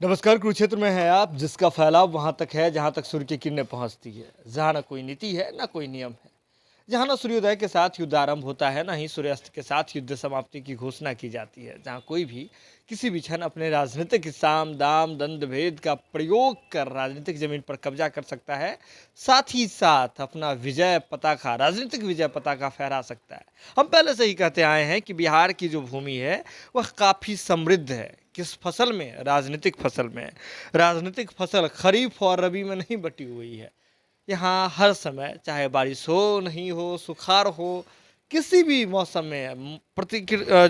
नमस्कार। कुरुक्षेत्र में है आप, जिसका फैलाव वहां तक है जहां तक सूर्य की किरणें पहुंचती है, जहां न कोई नीति है न कोई नियम है, जहां न सूर्योदय के साथ युद्ध आरंभ होता है न ही सूर्यास्त के साथ युद्ध समाप्ति की घोषणा की जाती है, जहां कोई भी किसी भी क्षण अपने राजनीतिक साम दाम दंड भेद का प्रयोग कर राजनीतिक जमीन पर कब्जा कर सकता है, साथ ही साथ अपना विजय पताका, राजनीतिक विजय पताका फहरा सकता है। हम पहले से ही कहते आए हैं कि बिहार की जो भूमि है वह काफी समृद्ध है। किस फसल में? राजनीतिक फसल में। राजनीतिक फसल खरीफ और रबी में नहीं बटी हुई है। यहाँ हर समय, चाहे बारिश हो नहीं हो, सुखाड़ हो, किसी भी मौसम में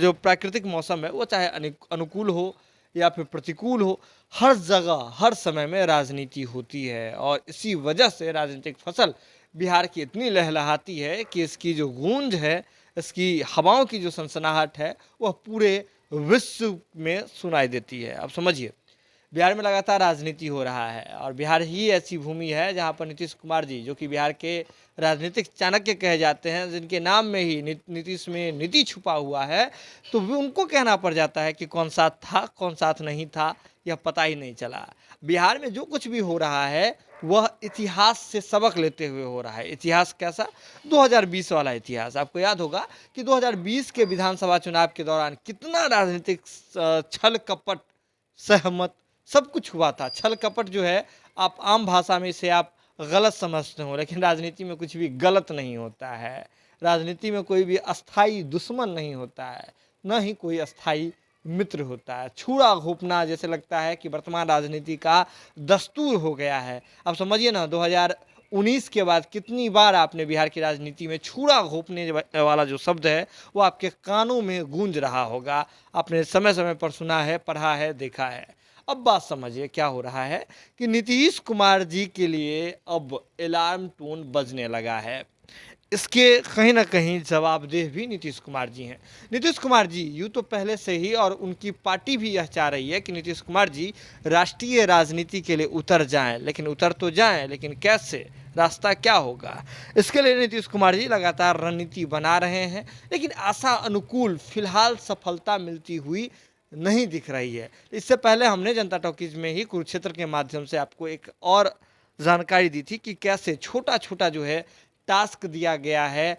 जो प्राकृतिक मौसम है वो चाहे अनुकूल हो या फिर प्रतिकूल हो, हर जगह हर समय में राजनीति होती है। और इसी वजह से राजनीतिक फसल बिहार की इतनी लहलहाती है कि इसकी जो गूंज है, इसकी हवाओं की जो सनसनाहट है, वह पूरे विश्व में सुनाई देती है। अब समझिए, बिहार में लगातार राजनीति हो रहा है और बिहार ही ऐसी भूमि है जहां पर नीतीश कुमार जी, जो कि बिहार के राजनीतिक चाणक्य कहे जाते हैं, जिनके नाम में ही नीतीश में नीति छुपा हुआ है, तो भी उनको कहना पड़ जाता है कि कौन साथ था कौन साथ नहीं था यह पता ही नहीं चला। बिहार में जो कुछ भी हो रहा है वह इतिहास से सबक लेते हुए हो रहा है। इतिहास कैसा? 2020 वाला इतिहास। आपको याद होगा कि 2020 के विधानसभा चुनाव के दौरान कितना राजनीतिक छल कपट, सहमत, सब कुछ हुआ था। छल कपट जो है, आप आम भाषा में इसे आप गलत समझते हो, लेकिन राजनीति में कुछ भी गलत नहीं होता है। राजनीति में कोई भी अस्थाई दुश्मन नहीं होता है, न ही कोई अस्थाई मित्र होता है। छुरा घोंपना जैसे लगता है कि वर्तमान राजनीति का दस्तूर हो गया है। अब समझिए ना, 2019 के बाद कितनी बार आपने बिहार की राजनीति में छुरा घोंपने वाला जो शब्द है वो आपके कानों में गूंज रहा होगा। आपने समय समय पर सुना है, पढ़ा है, देखा है। अब बात समझिए क्या हो रहा है कि नीतीश कुमार जी के लिए अब अलार्म टोन बजने लगा है। इसके कहीं ना कहीं जवाबदेह भी नीतीश कुमार जी हैं। नीतीश कुमार जी यूँ तो पहले से ही, और उनकी पार्टी भी यह चाह रही है कि नीतीश कुमार जी राष्ट्रीय राजनीति के लिए उतर जाएं, लेकिन उतर तो जाएं, लेकिन कैसे? रास्ता क्या होगा? इसके लिए नीतीश कुमार जी लगातार रणनीति बना रहे हैं, लेकिन आशा अनुकूल फिलहाल सफलता मिलती हुई नहीं दिख रही है। इससे पहले हमने जनता टॉकीज में ही कुरुक्षेत्र के माध्यम से आपको एक और जानकारी दी थी कि कैसे छोटा छोटा जो है टास्क दिया गया है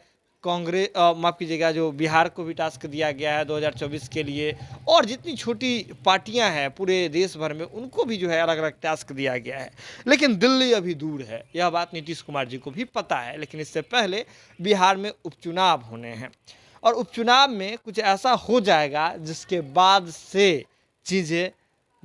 कांग्रेस, माफ़ कीजिएगा, जो बिहार को भी टास्क दिया गया है 2024 के लिए, और जितनी छोटी पार्टियां हैं पूरे देश भर में उनको भी जो है अलग अलग टास्क दिया गया है। लेकिन दिल्ली अभी दूर है, यह बात नीतीश कुमार जी को भी पता है। लेकिन इससे पहले बिहार में उपचुनाव होने हैं और उपचुनाव में कुछ ऐसा हो जाएगा जिसके बाद से चीज़ें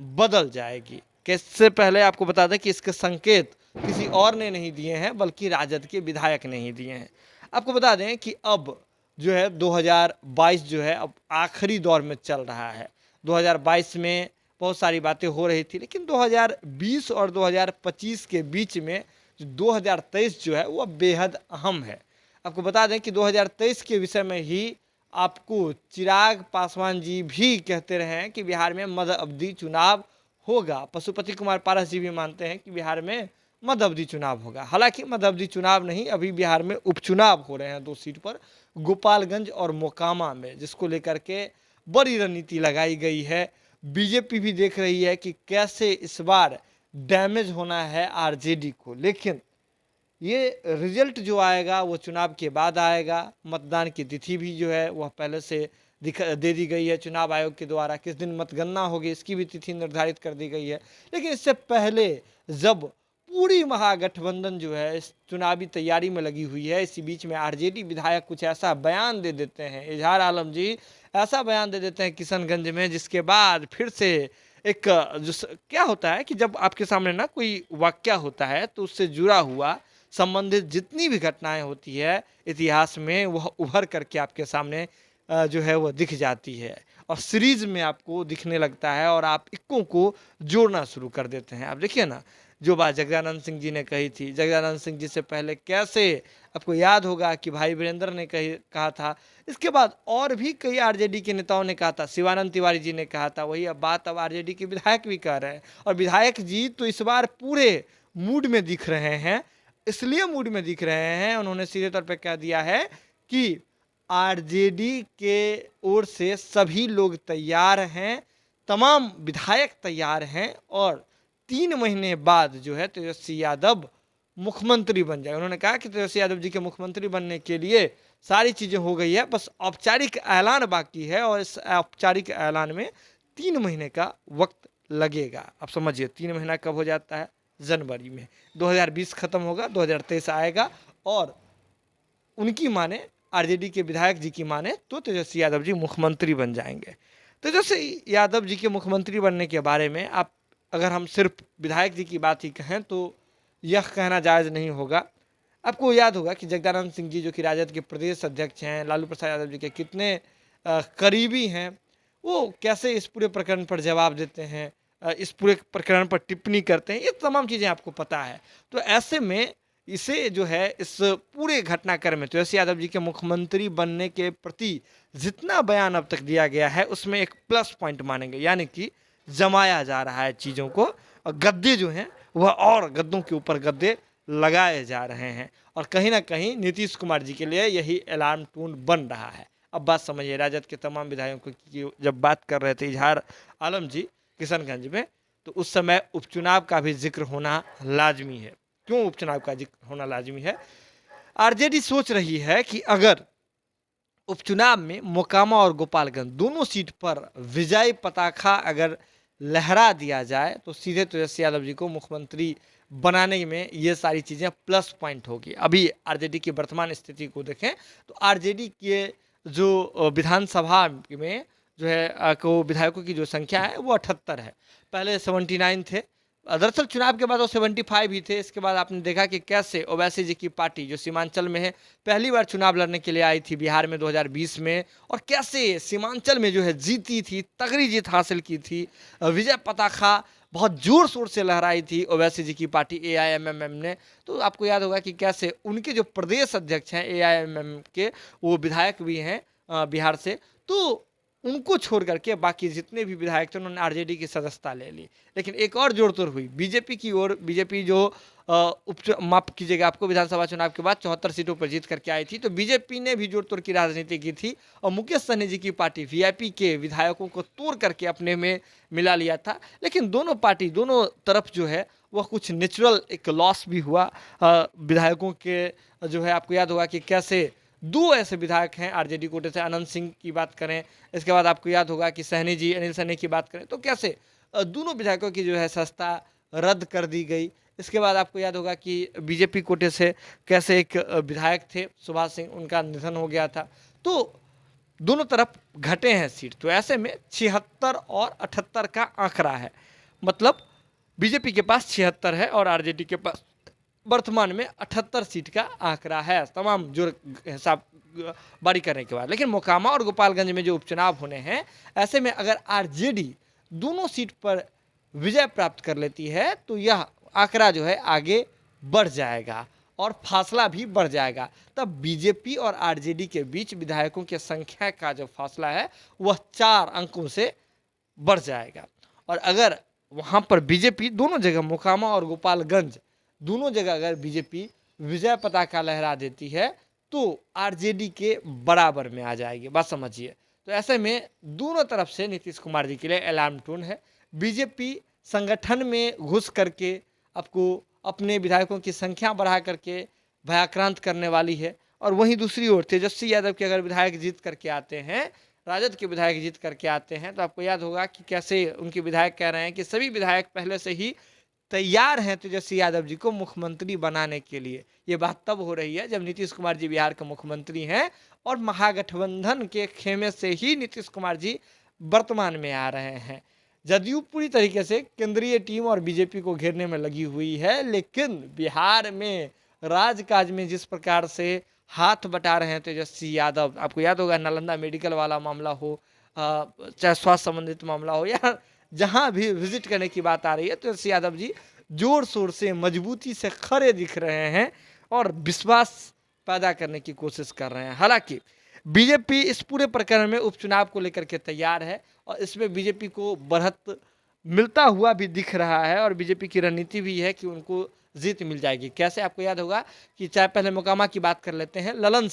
बदल जाएगी। इससे पहले आपको बता दें कि इसके संकेत किसी और ने नहीं दिए हैं, बल्कि राजद के विधायक ने ही दिए हैं। आपको बता दें कि अब जो है 2022 जो है अब आखिरी दौर में चल रहा है। 2022 में बहुत सारी बातें हो रही थी, लेकिन 2020 और 2025 के बीच में जो 2023 जो है वह बेहद अहम है। आपको बता दें कि 2023 के विषय में ही आपको चिराग पासवान जी भी कहते रहे हैं कि बिहार में मध्य अवधि चुनाव होगा। पशुपति कुमार पारस जी भी मानते हैं कि बिहार में मध्य अवधि चुनाव होगा। हालांकि मध्य अवधि चुनाव नहीं, अभी बिहार में उपचुनाव हो रहे हैं 2 सीट पर, गोपालगंज और मोकामा में, जिसको लेकर के बड़ी रणनीति लगाई गई है। बीजेपी भी देख रही है कि कैसे इस बार डैमेज होना है आरजेडी को। लेकिन ये रिजल्ट जो आएगा वो चुनाव के बाद आएगा। मतदान की तिथि भी जो है वह पहले से दे दी गई है चुनाव आयोग के द्वारा। किस दिन मतगणना होगी इसकी भी तिथि निर्धारित कर दी गई है। लेकिन इससे पहले जब पूरी महागठबंधन जो है इस चुनावी तैयारी में लगी हुई है, इसी बीच में आरजेडी विधायक कुछ ऐसा बयान दे देते हैं, इजहार आलम जी ऐसा बयान दे देते हैं किशनगंज में, जिसके बाद फिर से एक जो क्या होता है कि जब आपके सामने ना कोई वाक्या होता है तो उससे जुड़ा हुआ संबंधित जितनी भी घटनाएं होती है इतिहास में, वह उभर करके आपके सामने जो है वह दिख जाती है और सीरीज में आपको दिखने लगता है और आप इक्कों को जोड़ना शुरू कर देते हैं। आप देखिए ना, जो बात जगदानंद सिंह जी ने कही थी, जगदानंद सिंह जी से पहले कैसे आपको याद होगा कि भाई वीरेंद्र ने कहा था। इसके बाद और भी कई आरजेडी के नेताओं ने कहा था, शिवानंद तिवारी जी ने कहा था। वही अब बात अब आरजेडी के विधायक भी कह रहे हैं, और विधायक जी तो इस बार पूरे मूड में दिख रहे हैं। इसलिए मूड में दिख रहे हैं, उन्होंने सीधे तौर पे कह दिया है कि आरजेडी के ओर से सभी लोग तैयार हैं तमाम विधायक तैयार हैं और 3 महीने बाद जो है तेजस्वी यादव मुख्यमंत्री बन जाए। उन्होंने कहा कि तेजस्वी यादव जी के मुख्यमंत्री बनने के लिए सारी चीज़ें हो गई है, बस औपचारिक ऐलान बाकी है और इस औपचारिक ऐलान में 3 महीने का वक्त लगेगा। अब समझिए 3 महीना कब हो जाता है? जनवरी में। 2020 खत्म होगा, 2023 आएगा और उनकी माने, आरजेडी के विधायक जी की माने, तो तेजस्वी यादव जी मुख्यमंत्री बन जाएंगे। तेजस्वी यादव जी के मुख्यमंत्री बनने के बारे में आप अगर हम सिर्फ विधायक जी की बात ही कहें तो यह कहना जायज़ नहीं होगा। आपको याद होगा कि जगदानंद सिंह जी जो कि राजद के प्रदेश अध्यक्ष हैं, लालू प्रसाद यादव जी के कितने करीबी हैं, वो कैसे इस पूरे प्रकरण पर जवाब देते हैं, इस पूरे प्रकरण पर टिप्पणी करते हैं, ये तमाम चीज़ें आपको पता है। तो ऐसे में इसे जो है इस पूरे घटनाक्रम में तेजस्वी यादव जी के मुख्यमंत्री बनने के प्रति जितना बयान अब तक दिया गया है उसमें एक प्लस पॉइंट मानेंगे, यानी कि जमाया जा रहा है चीज़ों को, और गद्दे जो हैं वह और गद्दों के ऊपर गद्दे लगाए जा रहे हैं और कहीं ना कहीं नीतीश कुमार जी के लिए यही अलार्म टोन बन रहा है। अब बात समझिए, राजद के तमाम विधायकों की जब बात कर रहे थे इजहार आलम जी किशनगंज में, तो उस समय उपचुनाव का भी जिक्र होना लाजमी है। क्यों उपचुनाव का जिक्र होना लाजमी है? आरजेडी सोच रही है कि अगर उपचुनाव में मोकामा और गोपालगंज दोनों सीट पर विजय पताखा अगर लहरा दिया जाए तो सीधे तेजस्वी यादव जी को मुख्यमंत्री बनाने में ये सारी चीज़ें प्लस पॉइंट होगी। अभी आरजेडी की वर्तमान स्थिति को देखें तो आरजेडी के जो विधानसभा में जो है को विधायकों की जो संख्या है वो 78 है, पहले 79 थे। दरअसल चुनाव के बाद वो 75 ही थे। इसके बाद आपने देखा कि कैसे ओवैसी जी की पार्टी जो सीमांचल में है पहली बार चुनाव लड़ने के लिए आई थी बिहार में 2020 में, और कैसे सीमांचल में जो है जीती थी, तगड़ी जीत हासिल की थी, विजय पताखा बहुत जोर शोर से लहराई थी ओवैसी जी की पार्टी एआईएमएम ने। तो आपको याद होगा कि कैसे उनके जो प्रदेश अध्यक्ष हैं एआईएमएम के, वो विधायक भी हैं बिहार से, तो उनको छोड़ करके बाकी जितने भी विधायक थे उन्होंने आरजेडी की सदस्यता ले ली। लेकिन एक और जोड़ तोड़ हुई बीजेपी की ओर। बीजेपी जो माफ कीजिएगा, आपको विधानसभा चुनाव के बाद 74 सीटों पर जीत करके आई थी, तो बीजेपी ने भी जोड़ तोड़ की राजनीति की थी और मुकेश सहनी जी की पार्टी वीआईपी के विधायकों को तोड़ करके अपने में मिला लिया था। लेकिन दोनों पार्टी, दोनों तरफ जो है वह कुछ नेचुरल एक लॉस भी हुआ विधायकों के। जो है आपको याद होगा कि कैसे 2 ऐसे विधायक हैं आरजेडी कोटे से, अनंत सिंह की बात करें, इसके बाद आपको याद होगा कि सहनी जी, अनिल सहनी की बात करें, तो कैसे दोनों विधायकों की जो है सत्ता रद्द कर दी गई। इसके बाद आपको याद होगा कि बीजेपी कोटे से कैसे एक विधायक थे सुभाष सिंह, उनका निधन हो गया था। तो दोनों तरफ घटे हैं सीट। तो ऐसे में 76 और 78 का आंकड़ा है, मतलब बीजेपी के पास 76 है और आरजेडी के पास वर्तमान में 78 सीट का आंकड़ा है, तमाम जो हिसाब बारी करने के बाद। लेकिन मोकामा और गोपालगंज में जो उपचुनाव होने हैं, ऐसे में अगर आरजेडी दोनों सीट पर विजय प्राप्त कर लेती है तो यह आंकड़ा जो है आगे बढ़ जाएगा और फासला भी बढ़ जाएगा। तब बीजेपी और आरजेडी के बीच विधायकों की संख्या का जो फासला है वह 4 अंकों से बढ़ जाएगा। और अगर वहाँ पर बीजेपी दोनों जगह, मोकामा और गोपालगंज दोनों जगह अगर बीजेपी विजय पताका लहरा देती है तो आरजेडी के बराबर में आ जाएगी, बात समझिए। तो ऐसे में दोनों तरफ से नीतीश कुमार जी के लिए अलार्म टोन है। बीजेपी संगठन में घुस करके आपको अपने विधायकों की संख्या बढ़ा करके भयाक्रांत करने वाली है, और वहीं दूसरी ओर तेजस्वी यादव के अगर विधायक जीत करके आते हैं, राजद के विधायक जीत करके आते हैं, तो आपको याद होगा कि कैसे उनके विधायक कह रहे हैं कि सभी विधायक पहले से ही तैयार हैं तेजस्वी यादव जी को मुख्यमंत्री बनाने के लिए। ये बात तब हो रही है जब नीतीश कुमार जी बिहार के मुख्यमंत्री हैं और महागठबंधन के खेमे से ही नीतीश कुमार जी वर्तमान में आ रहे हैं। जदयू पूरी तरीके से केंद्रीय टीम और बीजेपी को घेरने में लगी हुई है, लेकिन बिहार में राजकाज में जिस प्रकार से हाथ बटा रहे हैं तेजस्वी यादव, आपको याद होगा नालंदा मेडिकल वाला मामला हो, चाहे स्वास्थ्य संबंधित मामला हो, या जहां भी विजिट करने की बात आ रही है, तो तेजस्वी यादव जी जोर शोर से मजबूती से खड़े दिख रहे हैं और विश्वास पैदा करने की कोशिश कर रहे हैं। हालांकि बीजेपी इस पूरे प्रकरण में उपचुनाव को लेकर के तैयार है और इसमें बीजेपी को बढ़त मिलता हुआ भी दिख रहा है और बीजेपी की रणनीति भी है कि उनको जीत मिल जाएगी। कैसे? आपको याद होगा कि चाहे पहले मोकामा की बात कर लेते हैं, ललन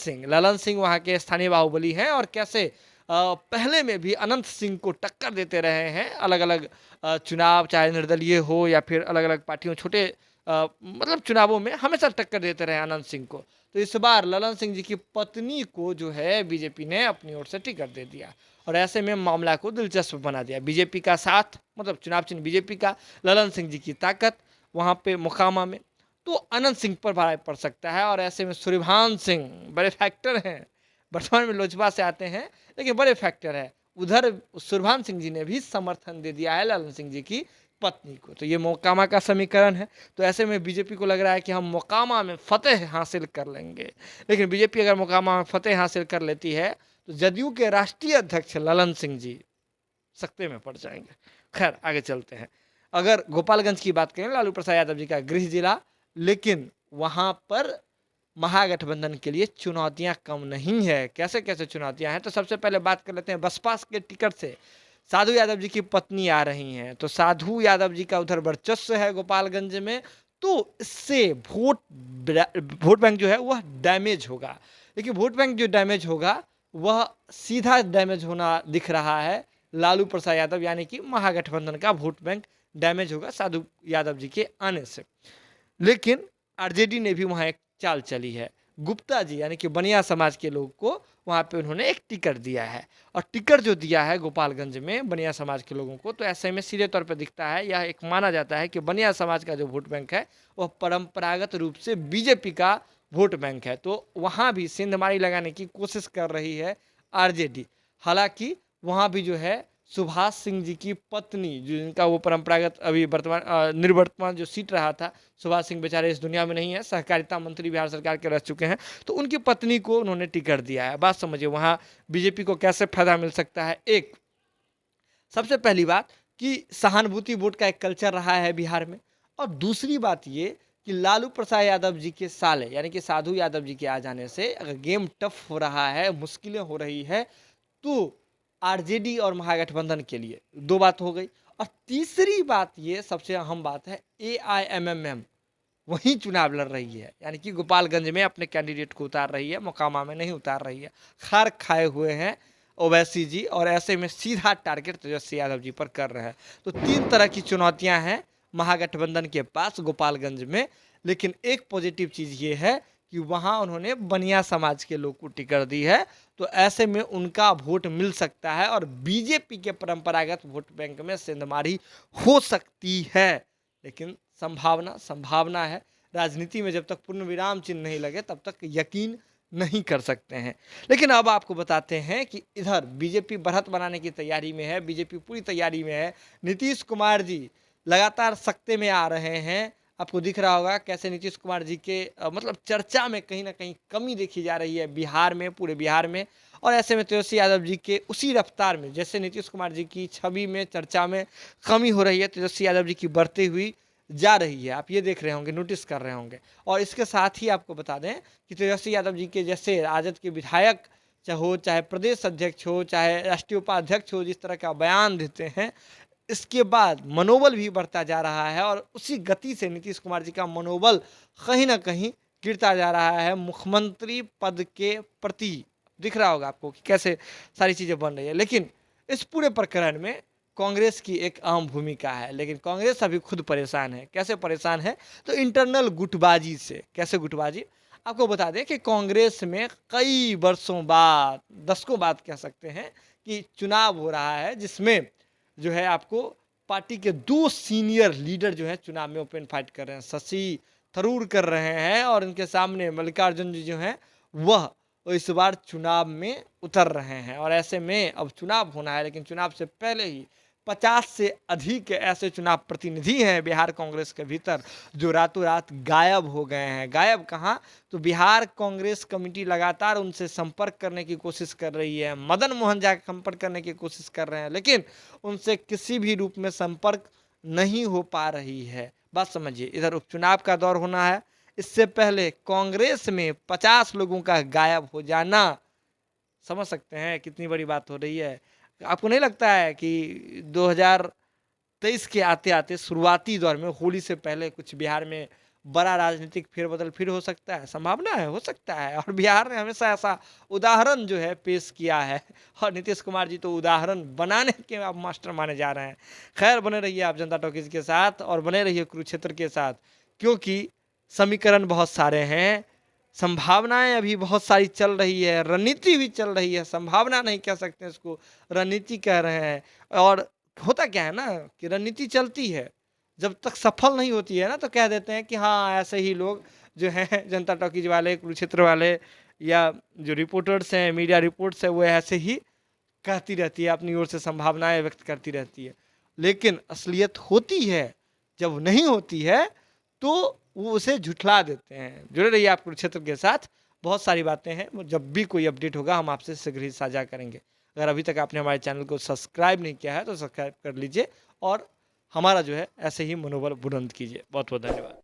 सिंह वहाँ के स्थानीय बाहुबली हैं और कैसे पहले में भी अनंत सिंह को टक्कर देते रहे हैं अलग अलग चुनाव, चाहे निर्दलीय हो या फिर अलग अलग पार्टियों, छोटे मतलब चुनावों में हमेशा टक्कर देते रहे अनंत सिंह को। तो इस बार ललन सिंह जी की पत्नी को जो है बीजेपी ने अपनी ओर से टिकट दे दिया और ऐसे में मामला को दिलचस्प बना दिया। बीजेपी का साथ, मतलब चुनाव चिन्ह बीजेपी का, ललन सिंह जी की ताकत वहाँ पे मोकामा में, तो अनंत सिंह पर भारी पड़ सकता है। और ऐसे में सूर्यभान सिंह बड़े फैक्टर हैं, वर्तमान में लोजपा से आते हैं लेकिन बड़े फैक्टर है। उधर सूर्यभान सिंह जी ने भी समर्थन दे दिया है ललन सिंह जी की पत्नी को। तो ये मोकामा का समीकरण है। तो ऐसे में बीजेपी को लग रहा है कि हम मोकामा में फतेह हासिल कर लेंगे। लेकिन बीजेपी अगर मोकामा में फतेह हासिल कर लेती है तो जदयू के राष्ट्रीय अध्यक्ष ललन सिंह जी सकते में पड़ जाएंगे। खैर आगे चलते हैं। अगर गोपालगंज की बात करें, लालू प्रसाद यादव जी का गृह जिला, लेकिन वहां पर महागठबंधन के लिए चुनौतियां कम नहीं है। कैसे कैसे चुनौतियां हैं, तो सबसे पहले बात कर लेते हैं बसपा के टिकट से साधु यादव जी की पत्नी आ रही हैं। तो साधु यादव जी का उधर वर्चस्व है गोपालगंज में, तो इससे वोट बैंक जो है वह डैमेज होगा। लेकिन वोट बैंक जो डैमेज होगा वह सीधा डैमेज होना दिख रहा है लालू प्रसाद यादव, यानी कि महागठबंधन का वोट बैंक डैमेज होगा साधु यादव जी के आने से। लेकिन आरजेडी ने भी वहाँ एक चाल चली है। गुप्ता जी यानी कि बनिया समाज के लोग को वहाँ पे उन्होंने एक टिकट दिया है, और टिकट जो दिया है गोपालगंज में बनिया समाज के लोगों को, तो ऐसे में सीधे तौर पर दिखता है, यह एक माना जाता है कि बनिया समाज का जो वोट बैंक है वह परंपरागत रूप से बीजेपी का वोट बैंक है। तो वहाँ भी सेंधमारी लगाने की कोशिश कर रही है आरजेडी। हालांकि वहाँ भी जो है सुभाष सिंह जी की पत्नी, जिनका वो परंपरागत अभी वर्तमान निर्वर्तमान जो सीट रहा था, सुभाष सिंह बेचारे इस दुनिया में नहीं है, सहकारिता मंत्री बिहार सरकार के रह चुके हैं, तो उनकी पत्नी को उन्होंने टिकट दिया है। बात समझिए वहाँ बीजेपी को कैसे फायदा मिल सकता है। एक सबसे पहली बात कि सहानुभूति वोट का एक कल्चर रहा है बिहार में, और दूसरी बात ये कि लालू प्रसाद यादव जी के साले यानी कि साधु यादव जी के आ जाने से अगर गेम टफ हो रहा है, मुश्किलें हो रही है, तो आरजेडी और महागठबंधन के लिए दो बात हो गई। और तीसरी बात ये सबसे अहम बात है, एआईएमएम वहीं चुनाव लड़ रही है, यानी कि गोपालगंज में अपने कैंडिडेट को उतार रही है, मोकामा में नहीं उतार रही है। खार खाए हुए हैं ओवैसी जी, और ऐसे में सीधा टारगेट तेजस्वी यादव जी पर कर रहे हैं। तो तीन तरह की चुनौतियां हैं महागठबंधन के पास गोपालगंज में। लेकिन एक पॉजिटिव चीज़ ये है कि वहाँ उन्होंने बनिया समाज के लोग को टिकट दी है, तो ऐसे में उनका वोट मिल सकता है और बीजेपी के परंपरागत वोट बैंक में सेंधमारी हो सकती है। लेकिन संभावना है। राजनीति में जब तक पूर्ण विराम चिन्ह नहीं लगे तब तक यकीन नहीं कर सकते हैं। लेकिन अब आपको बताते हैं कि इधर बीजेपी बढ़त बनाने की तैयारी में है, बीजेपी पूरी तैयारी में है। नीतीश कुमार जी लगातार सत्ते में आ रहे हैं। आपको दिख रहा होगा कैसे नीतीश कुमार जी के मतलब चर्चा में कहीं ना कहीं कमी देखी जा रही है बिहार में, पूरे बिहार में। और ऐसे में तेजस्वी यादव जी के उसी रफ्तार में जैसे नीतीश कुमार जी की छवि में, चर्चा में कमी हो रही है, तेजस्वी यादव जी की बढ़ती हुई जा रही है। आप ये देख रहे होंगे, नोटिस कर रहे होंगे। और इसके साथ ही आपको बता दें कि तेजस्वी यादव जी के जैसे राजद के विधायक चाहे प्रदेश अध्यक्ष हो, चाहे राष्ट्रीय उपाध्यक्ष हो, जिस तरह का बयान देते हैं, इसके बाद मनोबल भी बढ़ता जा रहा है। और उसी गति से नीतीश कुमार जी का मनोबल कहीं ना कहीं गिरता जा रहा है मुख्यमंत्री पद के प्रति। दिख रहा होगा आपको कि कैसे सारी चीज़ें बन रही है। लेकिन इस पूरे प्रकरण में कांग्रेस की एक अहम भूमिका है। लेकिन कांग्रेस अभी खुद परेशान है। कैसे परेशान है, तो इंटरनल गुटबाजी से। कैसे गुटबाजी, आपको बता दें कि कांग्रेस में कई वर्षों बाद, दशकों बाद कह सकते हैं, कि चुनाव हो रहा है, जिसमें जो है आपको पार्टी के दो सीनियर लीडर जो है चुनाव में ओपन फाइट कर रहे हैं। शशि थरूर कर रहे हैं और इनके सामने मल्लिकार्जुन जी जो हैं वह इस बार चुनाव में उतर रहे हैं। और ऐसे में अब चुनाव होना है, लेकिन चुनाव से पहले ही 50 से अधिक ऐसे चुनाव प्रतिनिधि हैं बिहार कांग्रेस के भीतर जो रातों रात गायब हो गए हैं। गायब कहाँ, तो बिहार कांग्रेस कमेटी लगातार उनसे संपर्क करने की कोशिश कर रही है, मदन मोहन झा संपर्क करने की कोशिश कर रहे हैं, लेकिन उनसे किसी भी रूप में संपर्क नहीं हो पा रही है। बात समझिए, इधर उपचुनाव का दौर होना है, इससे पहले कांग्रेस में 50 लोगों का गायब हो जाना, समझ सकते हैं कितनी बड़ी बात हो रही है। आपको नहीं लगता है कि 2023 के आते आते शुरुआती दौर में, होली से पहले कुछ बिहार में बड़ा राजनीतिक फेरबदल फिर हो सकता है, संभावना है, हो सकता है। और बिहार ने हमेशा ऐसा उदाहरण जो है पेश किया है, और नीतीश कुमार जी तो उदाहरण बनाने के अब मास्टर माने जा रहे हैं। खैर, बने रहिए आप जनता टॉकीज के साथ और बने रहिए कुरुक्षेत्र के साथ, क्योंकि समीकरण बहुत सारे हैं, संभावनाएं अभी बहुत सारी चल रही है, रणनीति भी चल रही है, संभावना नहीं कह सकते इसको, रणनीति कह रहे हैं। और होता क्या है ना कि रणनीति चलती है, जब तक सफल नहीं होती है ना तो कह देते हैं कि हाँ ऐसे ही लोग जो हैं जनता टॉकीज वाले, कुरुक्षेत्र वाले, या जो रिपोर्टर्स हैं, मीडिया रिपोर्ट्स है, वो ऐसे ही कहती रहती है, अपनी ओर से संभावनाएं व्यक्त करती रहती है। लेकिन असलियत होती है, जब नहीं होती है तो वो उसे झुठला देते हैं। जुड़े रहिए आप कुरुक्षेत्र के साथ, बहुत सारी बातें हैं, वो जब भी कोई अपडेट होगा हम आपसे शीघ्र ही साझा करेंगे। अगर अभी तक आपने हमारे चैनल को सब्सक्राइब नहीं किया है तो सब्सक्राइब कर लीजिए और हमारा जो है ऐसे ही मनोबल बुलंद कीजिए। बहुत बहुत धन्यवाद।